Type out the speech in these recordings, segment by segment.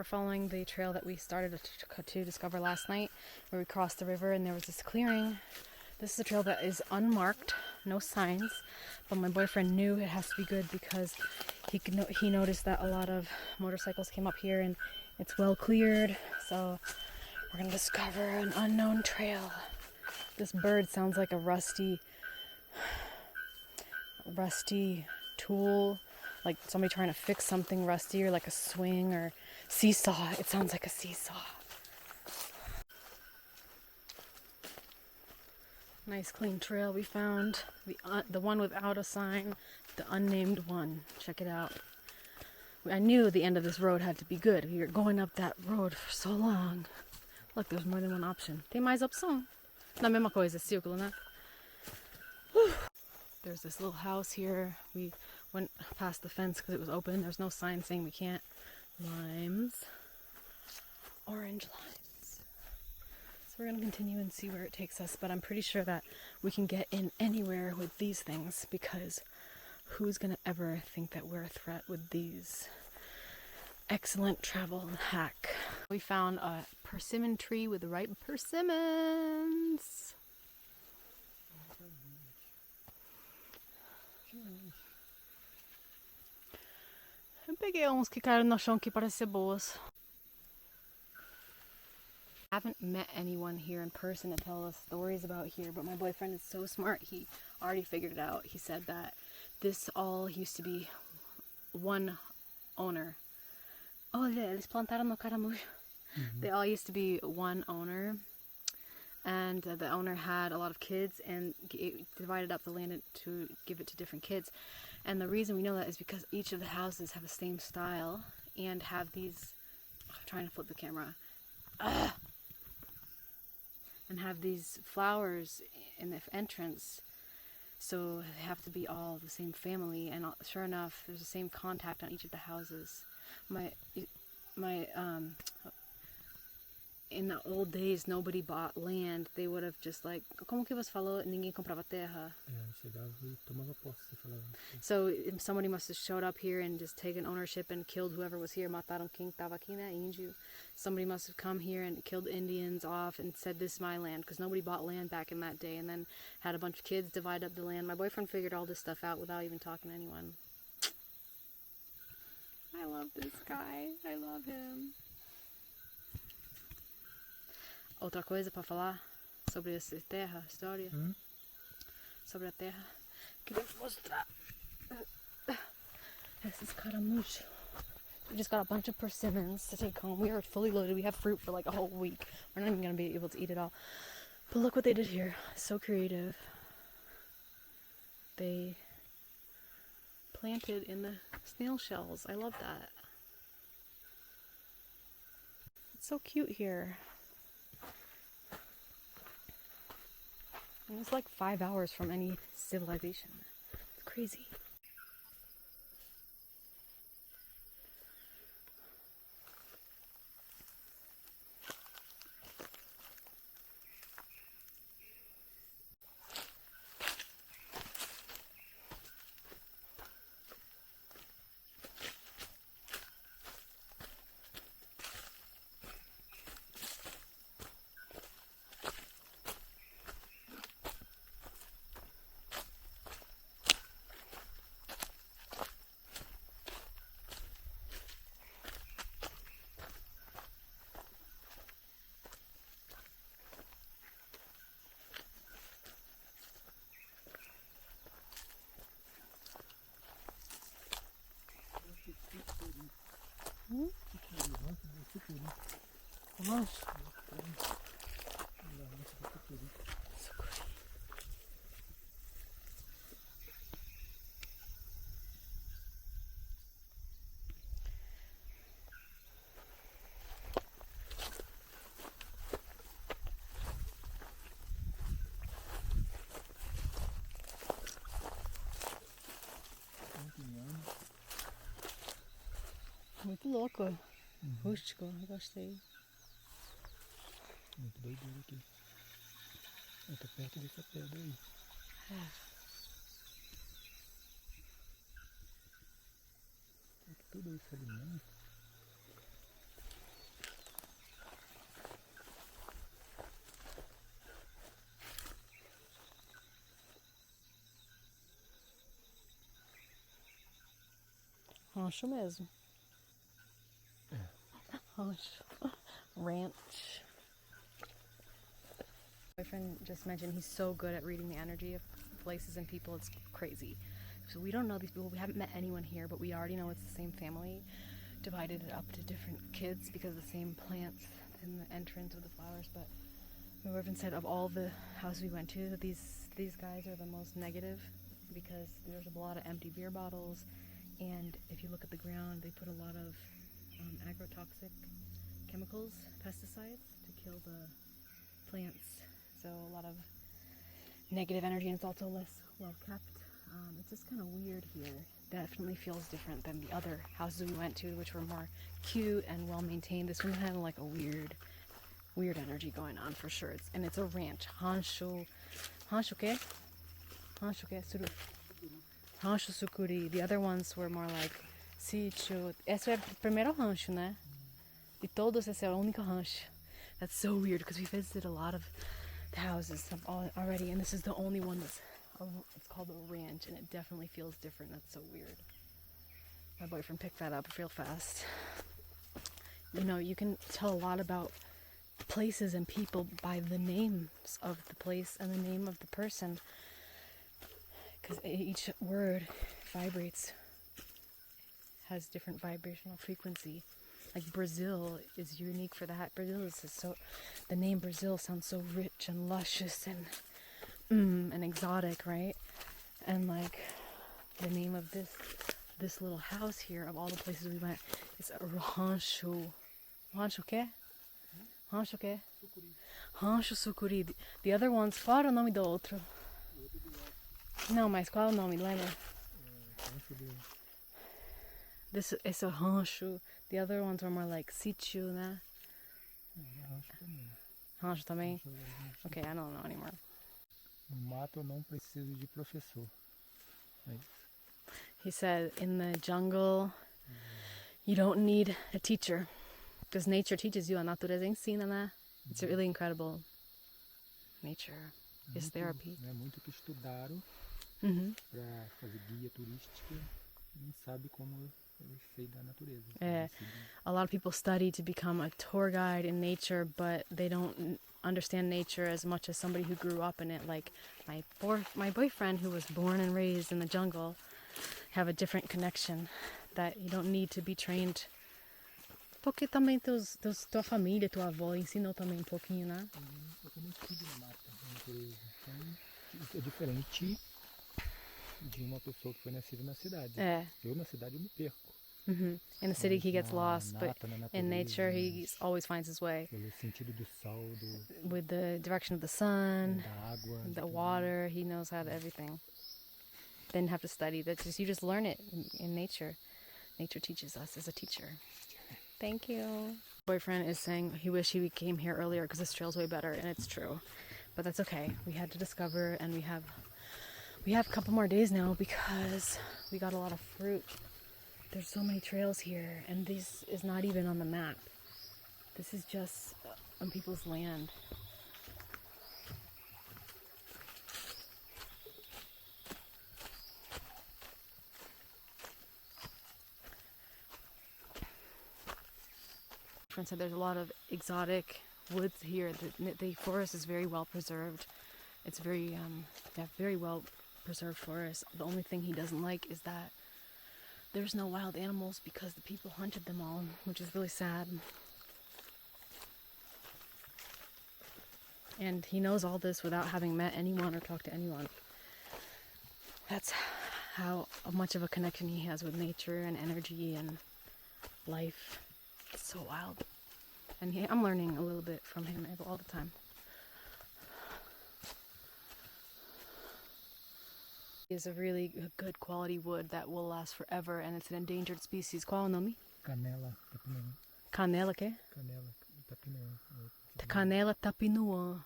We're following the trail that we started to discover last night, where we crossed the river and there was this clearing. This is a trail that is unmarked, no signs, but my boyfriend knew it has to be good because he noticed that a lot of motorcycles came up here and it's well cleared, so we're gonna discover an unknown trail. This bird sounds like a rusty tool, like somebody trying to fix something rusty, or like a swing or seesaw. It sounds like a seesaw. Nice clean trail we found. The one without a sign, the unnamed one. Check it out. I knew the end of this road had to be good. We were going up that road for so long. Look, there's more than one option. Tem mais opção. Na mesma coisa, círculo, né? There's this little house here. We went past the fence because it was open. There's no sign saying we can't. Limes. Orange limes. So we're going to continue and see where it takes us. But I'm pretty sure that we can get in anywhere with these things, because who's going to ever think that we're a threat with these? Excellent travel hack. We found a persimmon tree with ripe persimmons. Eu peguei uns que caíram no chão que parecem boas. I haven't met anyone here in person to tell us stories about here, but my boyfriend is so smart. He already figured it out. He said that this all used to be one owner. Olha, eles plantaram no caramujo. They all used to be one owner, and the owner had a lot of kids and divided up the land to give it to different kids. And the reason we know that is because each of the houses have the same style and have these, I'm trying to flip the camera, and have these flowers in the entrance, so they have to be all the same family. And sure enough, there's the same contact on each of the houses. In the old days, nobody bought land. They would have just like, como que você falou? Ninguém comprava terra. Chegava e tomava posse, falava. So somebody must have showed up here and just taken ownership and killed whoever was here. Mataram quem estava aqui, né? Índio. Somebody must have come here and killed Indians off and said, this is my land, because nobody bought land back in that day, and then had a bunch of kids divide up the land. My boyfriend figured all this stuff out without even talking to anyone. I love this guy. I love him. Outra coisa para falar sobre essa terra, história? Sobre a terra. Queria mostrar esses caramujos. We just got a bunch of persimmons to take home. We are fully loaded. We have fruit for like a whole week. We're not even going to be able to eat it all. But look what they did here. So creative. They planted in the snail shells. I love that. It's so cute here. And it's like 5 hours from any civilization. It's crazy. Muito louco. Rústico, eu gostei. Muito doideira aqui. Eu tô perto dessa pedra aí. Tudo isso ali mesmo. Rancho mesmo. Rancho. Ranch. My boyfriend just mentioned he's so good at reading the energy of places and people, it's crazy. So we don't know these people, we haven't met anyone here, but we already know it's the same family, divided it up to different kids because of the same plants in the entrance of the flowers. But my boyfriend said of all the houses we went to, that these guys are the most negative because there's a lot of empty beer bottles, and if you look at the ground, they put a lot of agrotoxic chemicals, pesticides, to kill the plants. So a lot of negative energy, and it's also less well kept. It's just kind of weird here. Definitely feels different than the other houses we went to, which were more cute and well maintained. This one had like a weird energy going on for sure. It's a ranch. Rancho que? Rancho que? Rancho Sucuri. The other ones were more like sítio. Esse é o primeiro rancho, né? De todos, esse é o único rancho. That's so weird because we visited a lot of the houses already, and this is the only one it's called a ranch, and it definitely feels different. That's so weird. My boyfriend picked that up real fast. You know, you can tell a lot about places and people by the names of the place and the name of the person, because each word vibrates, has different vibrational frequency. Like Brazil is unique for that. Brazil is so, the name Brazil sounds so rich and luscious and exotic, right? And like the name of this little house here, of all the places we went, is Rancho. Rancho que? Rancho que? Rancho Sucuri. The other ones, qual era o nome do outro? Não, mas qual é o nome, lembra? This is a rancho. The other ones were more like sítio, né? Rancho também? Okay, I don't know anymore. No mato eu não preciso de professor. É isso. He said, in the jungle, you don't need a teacher. Because nature teaches you. A natureza ensina, né? It's really incredible. Nature is therapy. É muito que estudaram para fazer guia turística e não sabe como é o efeito da natureza. A lot of people study to become a tour guide in nature, but they don't understand nature as much as somebody who grew up in it. Like my boyfriend, who was born and raised in the jungle, have a different connection that you don't need to be trained. Porque também tua família, tua avó ensinou também um pouquinho, né? Eu também estive na mata, na natureza. Então, é diferente de uma pessoa que foi nascida na cidade. Eu na cidade eu me perco. In the city he gets lost, but in nature he always finds his way. Pelo sentido do sol, with the direction of the sun, da água, the water, he knows how to everything. Didn't have to study. You just learn it in nature. Nature teaches us as a teacher. Thank you. Boyfriend is saying he wished he came here earlier because this trail's way better, and it's true. But that's okay. We had to discover, and we have a couple more days now because we got a lot of fruit. There's so many trails here, and this is not even on the map. This is just on people's land. Friend said there's a lot of exotic woods here. The forest is very well preserved. It's very well preserved forest. The only thing he doesn't like is that there's no wild animals because the people hunted them all, which is really sad. And he knows all this without having met anyone or talked to anyone. That's how much of a connection he has with nature and energy and life. It's so wild. And I'm learning a little bit from him all the time. Is a really good quality wood that will last forever, and it's an endangered species. Qual é o nome? Canela tapinuã. Canela quê? Canela tapinuã. Canela tapinuã.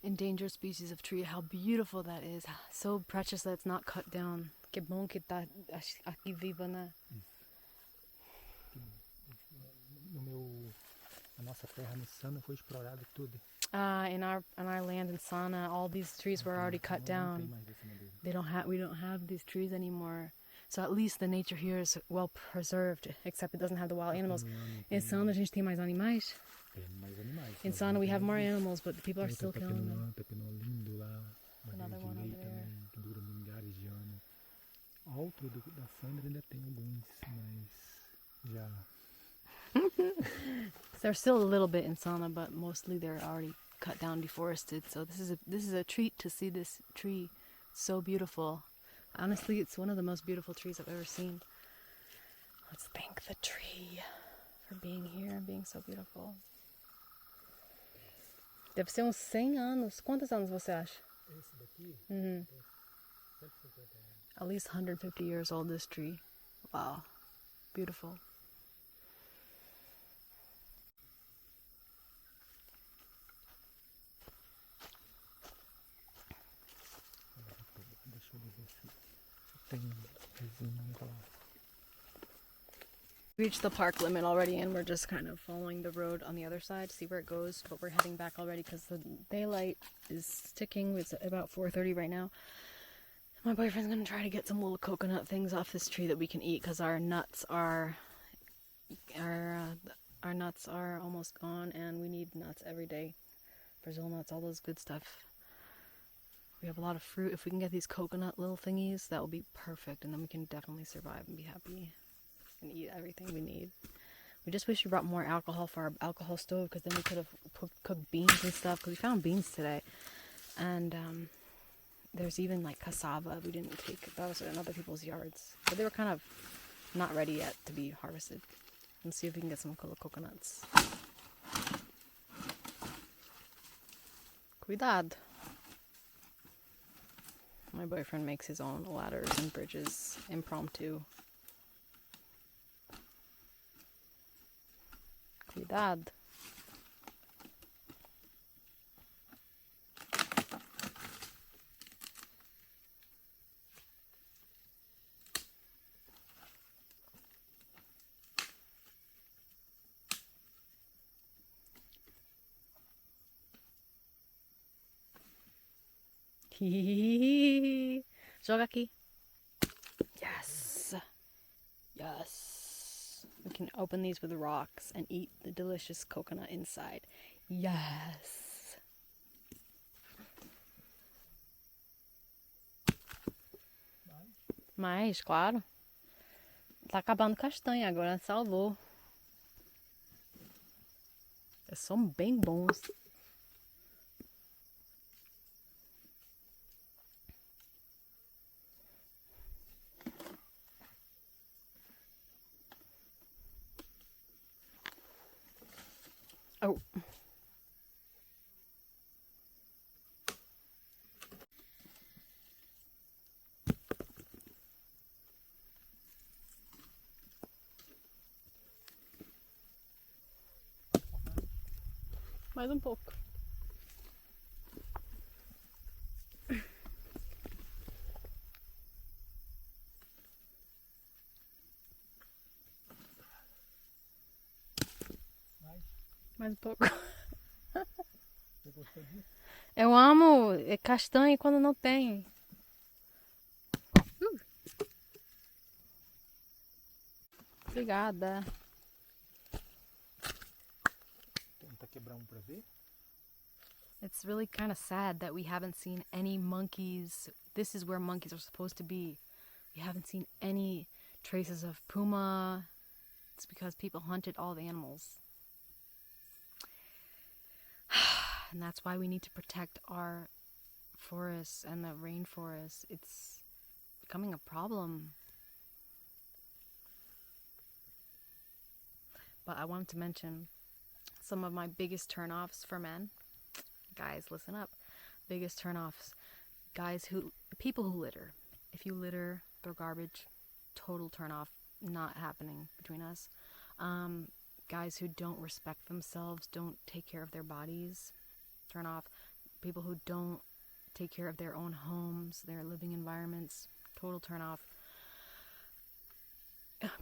Endangered species of tree. How beautiful that is. So precious that it's not cut down. Que bom que tá aqui viva, né? A nossa terra no Sana foi explorada toda. In our land in Sana, all these trees were already cut down. We don't have these trees anymore. So at least the nature here is well preserved, except it doesn't have the wild animals. In Sana a gente tem mais animais. Tem mais animais. In Sana we have more animals, but the people are still killing them. Tá tendo lindo lá. Another one over there. Também, que dura milhares de anos. Alto da Sandra ainda tem alguns, mas já... There's still a little bit in Sana, but mostly they're already cut down, deforested. So this is a treat to see this tree. So beautiful. Honestly, it's one of the most beautiful trees I've ever seen. Let's thank the tree for being here and being so beautiful. Deve ser uns 100 anos. Quantos anos você acha? Esse daqui? 150 anos. At least 150 years old, this tree. Wow. Beautiful. Deixa eu ver se tem resina lá. Reached the park limit already, and we're just kind of following the road on the other side to see where it goes, but we're heading back already because the daylight is ticking. It's about 4:30 right now. My boyfriend's gonna try to get some little coconut things off this tree that we can eat because our nuts are almost gone, and we need nuts every day. Brazil nuts, all those good stuff. We have a lot of fruit. If we can get these coconut little thingies, that will be perfect, and then we can definitely survive and be happy and eat everything we need. We just wish we brought more alcohol for our alcohol stove, because then we could have cooked beans and stuff, because we found beans today. And there's even like cassava we didn't take. That was in other people's yards. But they were kind of not ready yet to be harvested. Let's see if we can get some coconuts. Cuidado. My boyfriend makes his own ladders and bridges impromptu. Cuidado. Joga aqui. Yes. Yes. We can open these with rocks and eat the delicious coconut inside. Yes. Mais, claro. Tá acabando castanha agora, salvou. São bem bons. Oh. Mais um pouco. Mais um pouco. Você gostou disso? Eu amo castanha quando não tem. Obrigada. Tenta quebrar pra ver. It's really kind of sad that we haven't seen any monkeys. This is where monkeys are supposed to be. We haven't seen any traces of puma. It's because people hunted all the animals. And that's why we need to protect our forests and the rainforest. It's becoming a problem. But I wanted to mention some of my biggest turnoffs for men. Guys, listen up. Biggest turnoffs. People who litter. If you litter, throw garbage, total turnoff. Not happening between us. Guys who don't respect themselves, don't take care of their bodies, turn off. People who don't take care of their own homes, their living environments, total turn off.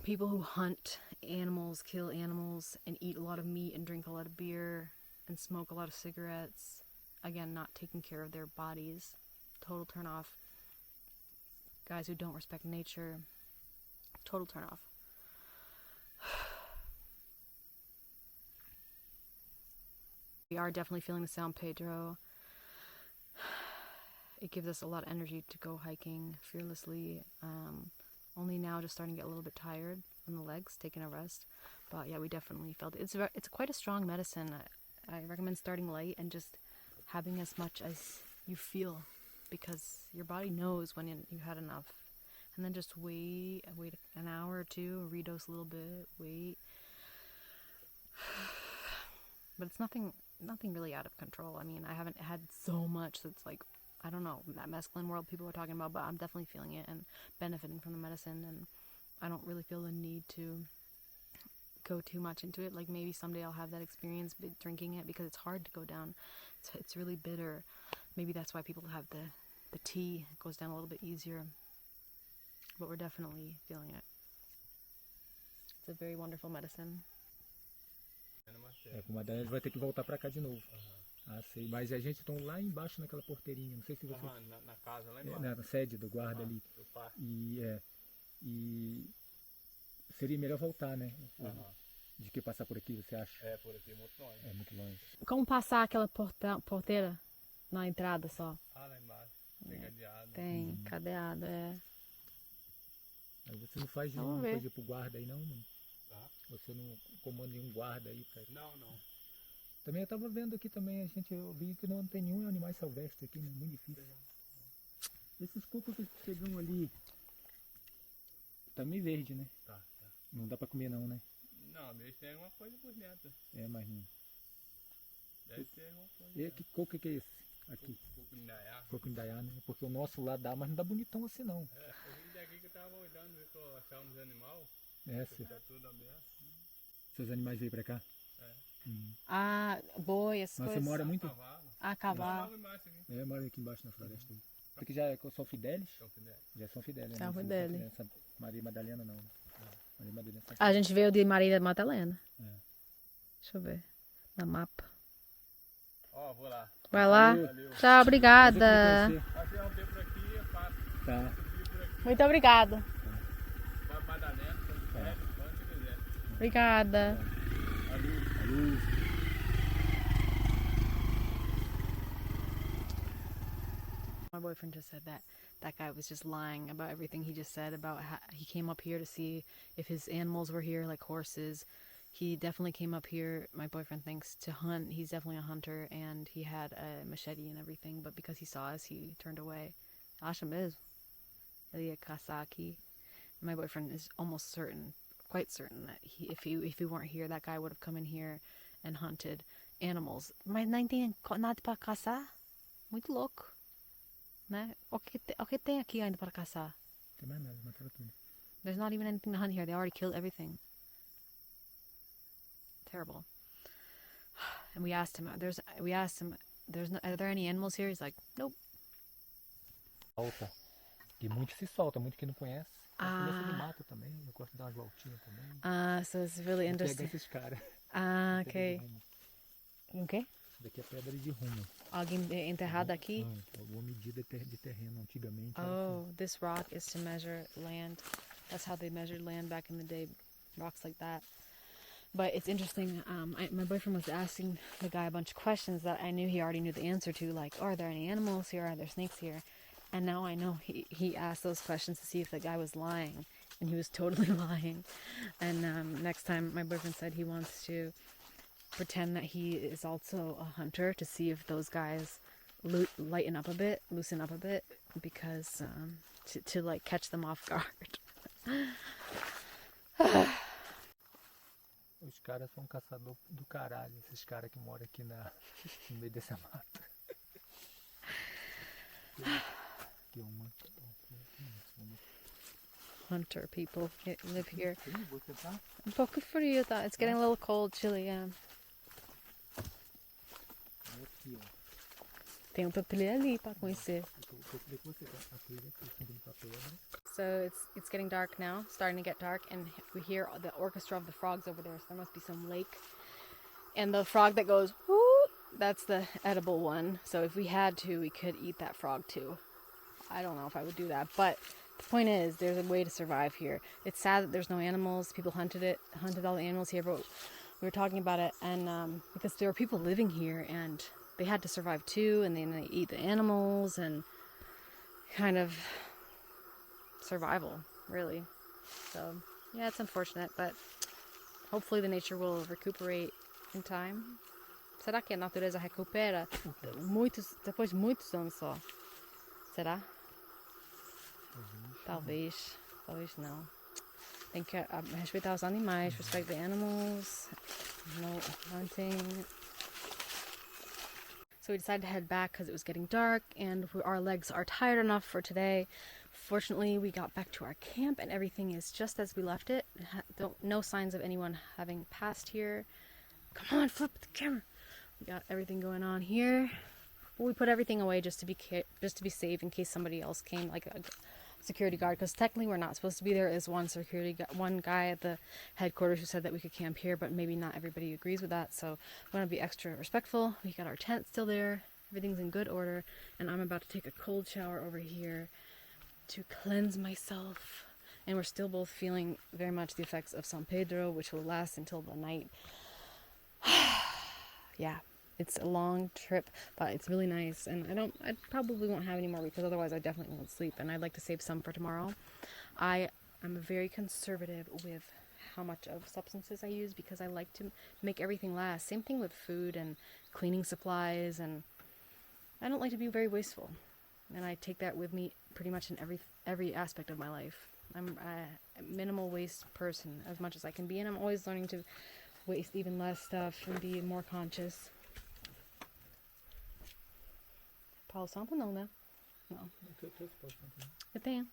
People who hunt animals, kill animals, and eat a lot of meat and drink a lot of beer and smoke a lot of cigarettes. Again, not taking care of their bodies, total turn off. Guys who don't respect nature. Total turn off. We are definitely feeling the San Pedro. It gives us a lot of energy to go hiking fearlessly. Only now just starting to get a little bit tired from the legs, taking a rest. But yeah, we definitely felt it. It's quite a strong medicine. I recommend starting light and just having as much as you feel, because your body knows when you had enough. And then just wait an hour or two, redose a little bit, wait. But it's nothing really out of control. I mean, I haven't had so much that's like, I don't know, that mescaline world people are talking about, but I'm definitely feeling it and benefiting from the medicine, and I don't really feel the need to go too much into it. Like, maybe someday I'll have that experience drinking it, because it's hard to go down. It's really bitter. Maybe that's why people have the tea. It goes down a little bit easier. But we're definitely feeling it. It's a very wonderful medicine. Com uma delas vai ter que voltar pra cá de novo. Ah, sei. Mas a gente está lá embaixo naquela porteirinha. Não sei se você... Na casa lá embaixo. Na sede do guarda ali. Do parque. E seria melhor voltar, né? De que passar por aqui, você acha? É, por aqui é muito longe. É muito longe. Como passar aquela porteira na entrada só? Ah, lá embaixo. Tem cadeado. Tem, cadeado, Aí você não faz nenhuma coisa pro guarda aí, não? Você não comanda nenhum guarda aí? Não. Também eu tava vendo aqui também, eu vi que não tem nenhum animal silvestre aqui, né? Muito difícil. Esses cocos que chegam ali, tá meio verde, né? Tá. Não dá pra comer não, né? Não, deve ter alguma coisa por dentro. É, mas não. Deve ter alguma coisa. E que coco que é esse? Aqui. Coco indaiá. Coco indaiá, né? Porque o nosso lá dá, mas não dá bonitão assim não. Eu vim daqui que eu tava olhando, ver se eu achava uns animais. Tá tudo aberto. Seus animais veio pra cá? Ah, boi, essas Mas coisas. você mora muito? Cavalo. Eu moro aqui embaixo na floresta. Isso aqui já é São Fidélis? Já é São Fidélis. São Fidélis. Essa Maria Madalena não. Maria Madalena é A gente veio de Maria Madalena. Deixa eu ver. Na mapa. Ó, vou lá. Vai lá. Valeu. Tchau, obrigada. Pode interromper por aqui, eu passo. Tá. Muito obrigada. Vai pra Madalena, quando você quiser. Obrigada. Valeu. My boyfriend just said that guy was just lying about everything he just said about how he came up here to see if his animals were here, like horses. He definitely came up here, my boyfriend thinks, to hunt. He's definitely a hunter, and he had a machete and everything, but because he saw us, he turned away. Acha mesmo? Ele ia caçar aqui. My boyfriend is almost certain, quite certain, that if he weren't here, that guy would have come in here and hunted animals. Mas não tem nada para caçar? Muito louco. Né? O que tem aqui ainda para caçar? Tem mais nada, mataram tudo. There's not even anything to hunt here. They already killed everything. Terrible. And we asked him, are there any animals here? He's like, nope. Volta. E muito se solta, muito que não conhece. Gosta de mato também, eu gosto de dar umas voltinhas também. So it's really interesting. Pega esses caras. Okay. Okay? Daqui é pedra de rumo. Alguém enterrado aqui? Alguma medida de terreno antigamente. Oh, this rock is to measure land. That's how they measured land back in the day. Rocks like that. But it's interesting. My boyfriend was asking the guy a bunch of questions that I knew he already knew the answer to, like, are there any animals here? Are there snakes here? And now I know he asked those questions to see if the guy was lying, and he was totally lying. And next time, my boyfriend said he wants to pretend that he is also a hunter to see if those guys loosen up a bit, because to like catch them off guard. Os caras são caçador do caralho, esses caras que moram aqui no meio dessa mata. Hunter people live here. Um pouco frio, tá? It's getting a little cold, chilly, yeah. Tem trilha ali para conhecer. So it's getting dark now, starting to get dark, and we hear the orchestra of the frogs over there, so there must be some lake. And the frog that goes, whoo, that's the edible one. So if we had to, we could eat that frog too. I don't know if I would do that, but The point is, there's a way to survive here. It's sad that there's no animals. People hunted all the animals here, but we were talking about it, and because there were people living here, and they had to survive too, and then they eat the animals, and kind of survival, really. So, yeah, it's unfortunate, but hopefully the nature will recuperate in time. Será que a natureza recupera depois de muitos anos só? Será? Talvez. Talvez não. Tem que respeitar os animais, respect the animals, no hunting. So we decided to head back because it was getting dark and our legs are tired enough for today. Fortunately, we got back to our camp and everything is just as we left it. No signs of anyone having passed here. Come on, flip the camera. We got everything going on here. Well, we put everything away just to be safe in case somebody else came, like a security guard, because technically we're not supposed to be there. Is one guy at the headquarters who said that we could camp here, but maybe not everybody agrees with that, so we want to be extra respectful. We got our tent still there, everything's in good order, and I'm about to take a cold shower over here to cleanse myself. And we're still both feeling very much the effects of San Pedro, which will last until the night. Yeah, it's a long trip, but it's really nice, and I probably won't have any more because otherwise I definitely won't sleep, and I'd like to save some for tomorrow. I'm very conservative with how much of substances I use because I like to make everything last. Same thing with food and cleaning supplies, and I don't like to be very wasteful, and I take that with me pretty much in every aspect of my life. I'm a minimal waste person as much as I can be, and I'm always learning to waste even less stuff and be more conscious. Paulo Santo não, né? No. Eu tenho.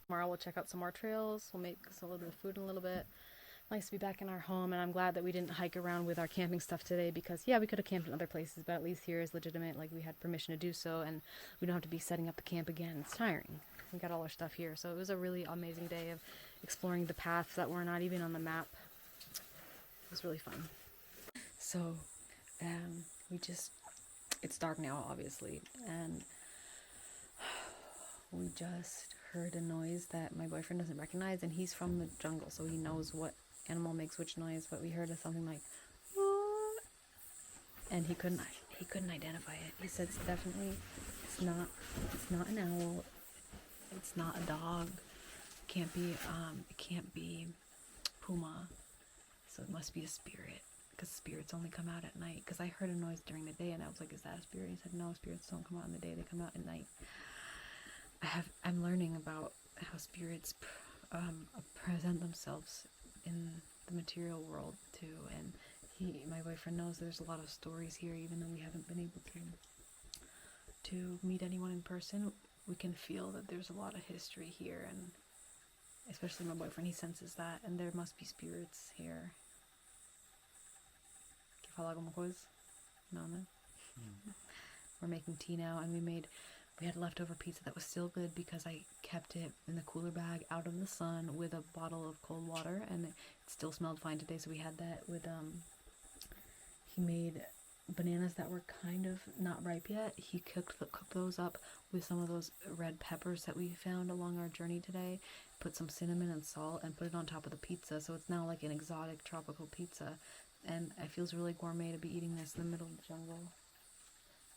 Tomorrow we'll check out some more trails. We'll make a little bit of food in a little bit. Nice to be back in our home, and I'm glad that we didn't hike around with our camping stuff today because, yeah, we could have camped in other places, but at least here is legitimate. Like, we had permission to do so, and we don't have to be setting up the camp again. It's tiring. We got all our stuff here, so it was a really amazing day of exploring the paths that were not even on the map. It was really fun. So, it's dark now, obviously, and we just heard a noise that my boyfriend doesn't recognize, and he's from the jungle, so he knows what animal makes which noise, but we heard something like, "What?" And he couldn't identify it. He said it's not an owl, it's not a dog, it can't be puma, so it must be a spirit. Because spirits only come out at night. Because I heard a noise during the day, and I was like, "Is that a spirit?" He said, "No, spirits don't come out in the day; they come out at night." I'm learning about how spirits present themselves in the material world too, and my boyfriend knows there's a lot of stories here, even though we haven't been able to meet anyone in person. We can feel that there's a lot of history here, and especially my boyfriend, he senses that, and there must be spirits here. Falar alguma coisa? No, né? We're making tea now, and we had leftover pizza that was still good because I kept it in the cooler bag out in the sun with a bottle of cold water, and it still smelled fine today, so we had that with, he made bananas that were kind of not ripe yet. He cooked those up with some of those red peppers that we found along our journey today, put some cinnamon and salt, and put it on top of the pizza, so it's now like an exotic tropical pizza. And it feels really gourmet to be eating this in the middle of the jungle.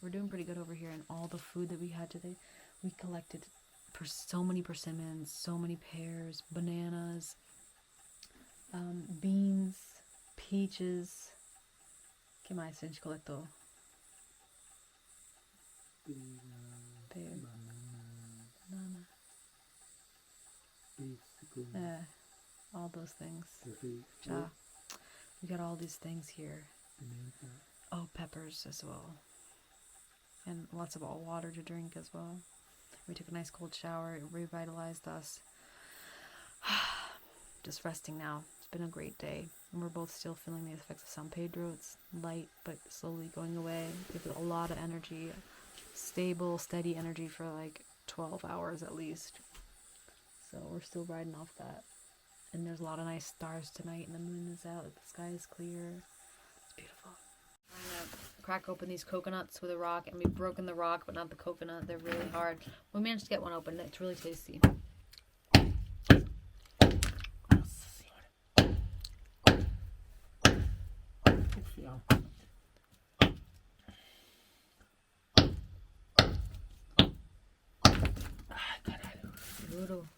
We're doing pretty good over here, and all the food that we had today, we collected so many persimmons, so many pears, bananas, beans, peaches. Que mais a gente coletou? Banana. All those things. Ja. We got all these things here. Oh, peppers as well. And lots of water to drink as well. We took a nice cold shower. It revitalized us. Just resting now. It's been a great day. And we're both still feeling the effects of San Pedro. It's light, but slowly going away. Gives it a lot of energy. Stable, steady energy for like 12 hours at least. So we're still riding off that. And there's a lot of nice stars tonight, and the moon is out, the sky is clear. It's beautiful. I'm gonna crack open these coconuts with a rock, and we've broken the rock, but not the coconut. They're really hard. We managed to get one open. It's really tasty. ferro. Ai, caralho. Duro.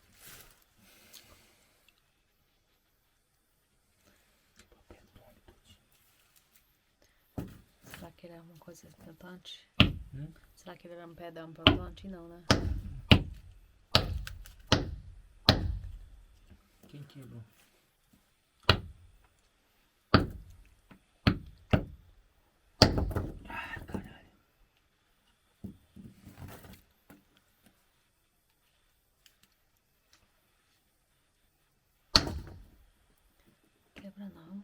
Será que ele é uma coisa importante? Será que ele era um pedão importante? Não, né? Quem quebrou? Ah, caralho. Quebra não.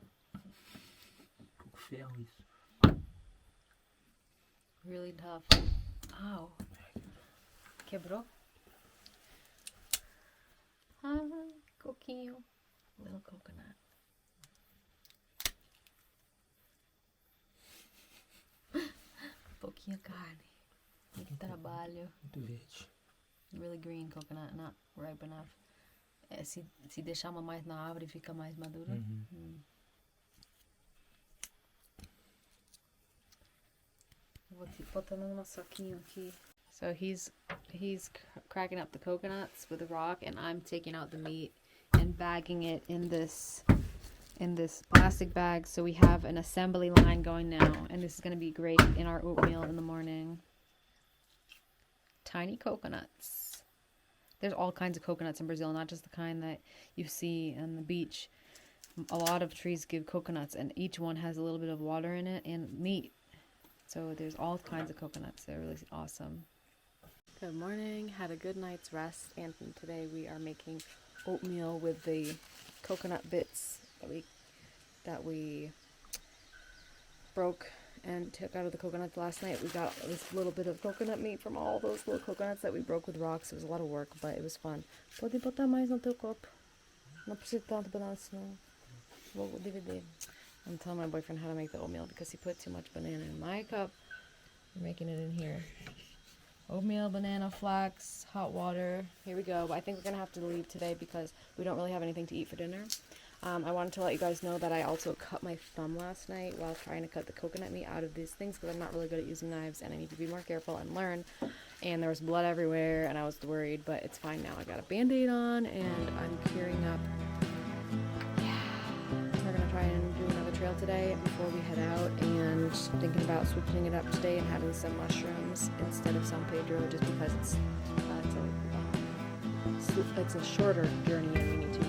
Com ferro isso. Really tough. Ow. Quebrou? Ah, coquinho. Little coconut. Pouquinha carne. Muito trabalho. Muito verde. Really green coconut, not ripe enough. É, se deixar uma mais na árvore, fica mais madura. Vou te botando numa saquinho aqui. So he's cracking up the coconuts with a rock, and I'm taking out the meat and bagging it in this plastic bag. So we have an assembly line going now, and this is going to be great in our oatmeal in the morning. Tiny coconuts. There's all kinds of coconuts in Brazil, not just the kind that you see on the beach. A lot of trees give coconuts, and each one has a little bit of water in it and meat. So there's all kinds of coconuts. They're really awesome. Good morning. Had a good night's rest, and today we are making oatmeal with the coconut bits that we broke and took out of the coconuts last night. We got this little bit of coconut meat from all those little coconuts that we broke with rocks. It was a lot of work, but it was fun. Pode botar mais no teu copo. Não precisa tanto pedaço, não. Vou dividir. I'm telling my boyfriend how to make the oatmeal because he put too much banana in my cup. We're making it in here. Oatmeal, banana, flax, hot water. Here we go. But I think we're going to have to leave today because we don't really have anything to eat for dinner. I wanted to let you guys know that I also cut my thumb last night while trying to cut the coconut meat out of these things because I'm not really good at using knives and I need to be more careful and learn. And there was blood everywhere and I was worried, but it's fine now. I got a band-aid on and I'm curing up. Yeah. We're going to try and do another trail today before we head out, and thinking about switching it up today and having some mushrooms instead of San Pedro just because it's a shorter journey and we need to